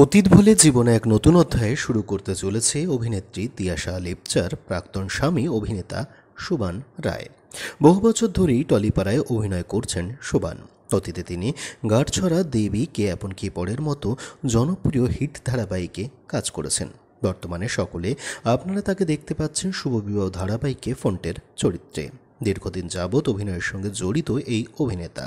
অতীত ভুলে জীবনে এক নতুন অধ্যায় শুরু করতে চলেছে অভিনেত্রী তিয়াশা লেপচার প্রাক্তন স্বামী অভিনেতা শোভান রায়। বহু বছর ধরেই টলিপাড়ায় অভিনয় করছেন শোভান। অতীতে তিনি গাঁটছড়া, দেবী, কে আপন কে পরের মতো জনপ্রিয় হিট ধারাবাহিকে কাজ করেছেন। বর্তমানে সকলে আপনারা তাকে দেখতে পাচ্ছেন শুভবিবাহ ধারাবাহিকে ফন্টের চরিত্রে। দীর্ঘদিন যাবৎ অভিনয়ের সঙ্গে জড়িত এই অভিনেতা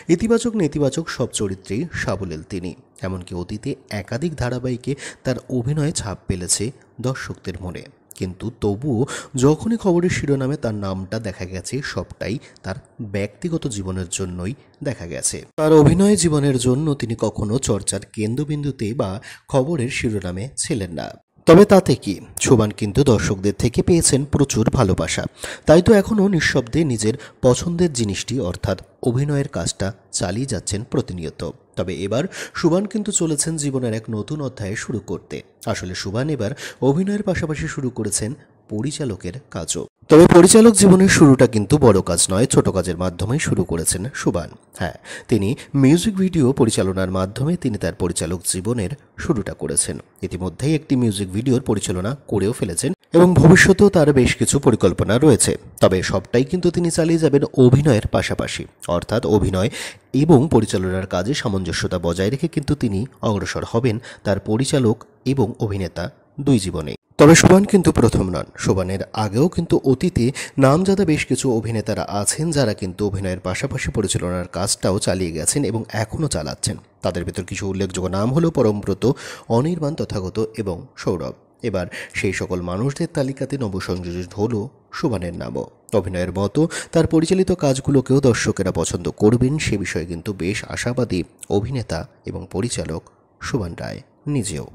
ইতিবাচক নেতিবাচক সব চরিত্রেই সাবলীল তিনি। এমনকি অতীতে একাধিক ধারাবাহিকে তার অভিনয় ছাপ ফেলেছে দর্শকদের মনে। কিন্তু তবুও যখনই খবরের শিরোনামে তার নামটা দেখা গেছে, সবটাই তার ব্যক্তিগত জীবনের জন্যই দেখা গেছে। তার অভিনয় জীবনের জন্য তিনি কখনো চর্চার কেন্দ্রবিন্দুতে বা খবরের শিরোনামে ছিলেন না। তবে তাতে কি, শোভান কিন্তু দর্শকদের থেকে পেয়েছেন প্রচুর ভালোবাসা। তাই তো এখনও নিঃশব্দে নিজের পছন্দের জিনিসটি অর্থাৎ অভিনয়ের কাজটা চালিয়ে যাচ্ছেন প্রতিনিয়ত। তবে এবার শোভান কিন্তু চলেছেন জীবনের এক নতুন অধ্যায় শুরু করতে। আসলে শোভান এবার অভিনয়ের পাশাপাশি শুরু করেছেন পরিচালকের কাজও। তবে পরিচালক জীবনের শুরুটা কিন্তু বড় কাজ নয়, ছোট কাজের মাধ্যমেই শুরু করেছেন শোভান। হ্যাঁ, তিনি মিউজিক ভিডিও পরিচালনার মাধ্যমে তিনি তার পরিচালক জীবনের শুরুটা করেছেন। ইতিমধ্যেই একটি মিউজিক ভিডিওর পরিচালনা করেও ফেলেছেন এবং ভবিষ্যতেও তার বেশ কিছু পরিকল্পনা রয়েছে। তবে সবটাই কিন্তু তিনি চালিয়ে যাবেন অভিনয়ের পাশাপাশি, অর্থাৎ অভিনয় এবং পরিচালনার কাজে সামঞ্জস্যতা বজায় রেখে কিন্তু তিনি অগ্রসর হবেন তার পরিচালক এবং অভিনেতা দুই জীবনে। তবে শোভান কিন্তু প্রথম নন। শোভানের আগেও কিন্তু অতীতে নামজাদা বেশ কিছু অভিনেতারা আছেন যারা কিন্তু অভিনয়ের পাশাপাশি পরিচালনার কাজটাও চালিয়ে গেছেন এবং এখনও চালাচ্ছেন। তাদের ভেতর কিছু উল্লেখযোগ্য নাম হলো পরমব্রত, অনির্বাণ, তথাগত এবং সৌরভ। এবার সেই সকল মানুষদের তালিকাতে নবসংযোজিত হলো শোভানের নামও। অভিনয়ের মতো তার পরিচালিত কাজগুলোকেও দর্শকেরা পছন্দ করবেন সে বিষয়ে কিন্তু বেশ আশাবাদী অভিনেতা এবং পরিচালক শোভান রায় নিজেও।